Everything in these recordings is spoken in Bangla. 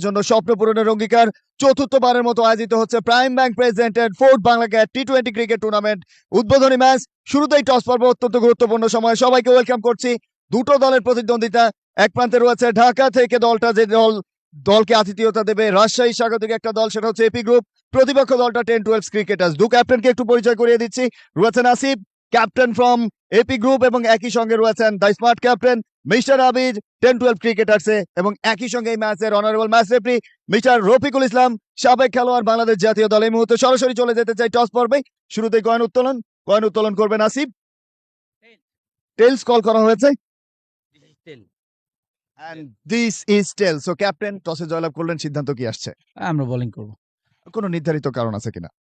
জন্য স্বপ্ন পূরণের অঙ্গীকার চতুর্থবারের মতো আয়োজিত হচ্ছে prime bank presented fourth Bangla cat টি-20 ক্রিকেট টুর্নামেন্ট উদ্বোধনী ম্যাচ। শুরুতেই টস পর্ব অত্যন্ত গুরুত্বপূর্ণ সময়, সবাইকে ওয়েলকাম করছি। দুটো দলের প্রতিদ্বন্দ্বিতা, এক প্রান্তে রয়েছে ঢাকা থেকে যে দলকে আতিথেয়তা দেবে রাজশাহী স্বাগতিক একটা দল, সেটা হচ্ছে এপি গ্রুপ। প্রতিপক্ষ দলটা 10-12 ক্রিকেটার্স। দু ক্যাপ্টেনকে একটু পরিচয় করিয়ে দিচ্ছি। রয়েছেন Asif, captain from AP group, এবং একই সঙ্গে রয়েছেন the smart captain mister Abir 10-12 ক্রিকেটার্সে, এবং একই সঙ্গে এই ম্যাচের honourable match referee mister Rafiqul Islam, সাবেক খেলোয়াড় বাংলাদেশ জাতীয় দল। এই মুহূর্তে সরাসরি চলে যেতে চাই টস পর্বে। শুরুতেই কয়েন উত্তোলন করবেন আসিফ। টেলস কল করা হয়েছে, and this is tail. So captain টসে জয়লাভ করলেন, সিদ্ধান্ত কি আসছে? আমরা বোলিং করব। কোনো নির্ধারিত কারণ আছে কিনা?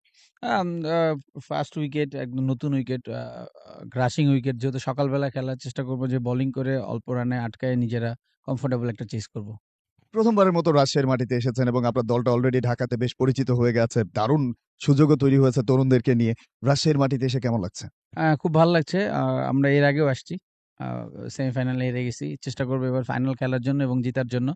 ফার্স্ট উইকেট, একদম নতুন উইকেট, গ্রাসিং উইকেট, যেহেতু সকালবেলা খেলার চেষ্টা করব যে বোলিং করে অল্প রানে আটকায় নিজেরা কমফোর্টেবল একটা চেস করব। প্রথমবারের মতো রাজশাহীর মাটিতে এসেছেন এবং আপনার দলটা অলরেডি ঢাকাতে বেশ পরিচিত হয়ে গেছে। দারুণ সুযোগও তৈরি হয়েছে তরুণদেরকে নিয়ে। রাজশাহীর মাটিতে এসে কেমন লাগছে? খুব ভালো লাগছে। আমরা এর আগেও আসছি, সেমিফাইনালে হেরে গেছি। চেষ্টা করবো এবার ফাইনাল খেলার জন্য এবং জেতার জন্য।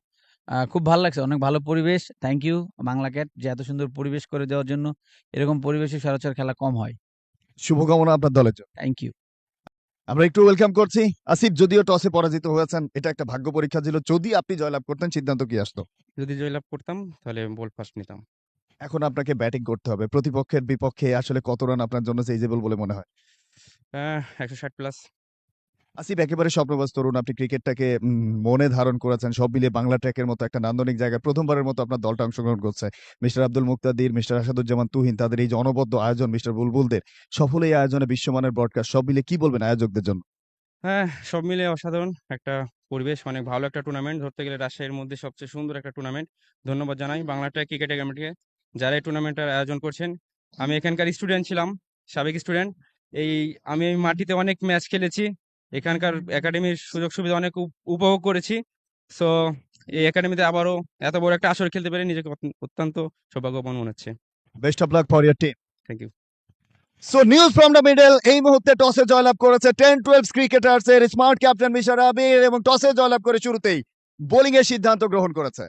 খুব ভালো লাগছে, অনেক ভালো পরিবেশ। থ্যাংক ইউ বাংলা ক্যাট যে এত সুন্দর পরিবেশ করে দেওয়ার জন্য। এরকম পরিবেশে সচরাচর খেলা কম হয়। শুভকামনা আপনার দলের জন্য। Thank you. আমরা একটু ওয়েলকাম করছি আসিফ। যদিও টসে পরাজিত হয়েছেন, এটা একটা ভাগ্য পরীক্ষা ছিল। যদি আপনি জয়লাভ করতেন, সিদ্ধান্ত কি আসতো? যদি জয়লাভ করতাম তাহলে বল ফার্স্ট নিতাম। এখন আপনাকে ব্যাটিং করতে হবে। প্রতিপক্ষের বিপক্ষে আসলে কত রান আপনার জন্য সেইজেবল বলে মনে হয়? 160 প্লাস। আসিফ একেবারে স্বপ্নবাজ তরুণ, আপনি ক্রিকেটটাকে মনে ধারণ করেছেন। সব মিলিয়ে বাংলা ট্র্যাকের মতো একটা নান্দনিক জায়গায় প্রথমবারের মতো আপনার দলটা অংশগ্রহণ করছে। মিস্টার আব্দুল মুক্তাদির, মিস্টার আসাদুজ্জামান তুহিন, তাদের এই যে অনবদ্য আয়োজন, মিস্টার বুলবুলদের সফল এই আয়োজনে বিশ্বমানের ব্রডকাস্ট, সব মিলিয়ে কি বলবেন আয়োজকদের জন্য? হ্যাঁ, সব মিলে অসাধারণ একটা পরিবেশ, অনেক ভালো একটা টুর্নামেন্ট। ধরতে গেলে রাজশাহীর মধ্যে সবচেয়ে সুন্দর একটা টুর্নামেন্ট। ধন্যবাদ জানাই বাংলা ট্র্যাক ক্রিকেট একাডেমিকে যারা এই টুর্নামেন্টটার আয়োজন করছেন। আমি এখানকার স্টুডেন্ট ছিলাম, সাবেক স্টুডেন্ট। আমি এই মাটিতে অনেক ম্যাচ খেলেছি, এখানকার একাডেমির সুযোগ সুবিধা অনেক উপভোগ করেছি। সো এই একাডেমিতে আবারও এত বড় একটা আসর খেলতে পেরে নিজেকে অত্যন্ত সৌভাগ্যবান মনে হচ্ছে। Best of luck for your team. Thank you. So news from the middle, এই মুহূর্তে টসে জয়লাভ করেছে 10-12 ক্রিকেটার্স এর স্মার্ট ক্যাপ্টেন মিস্টার আবির, এবং টসে জয়লাভ করে শুরুতেই বোলিং এর সিদ্ধান্ত গ্রহণ করেছে।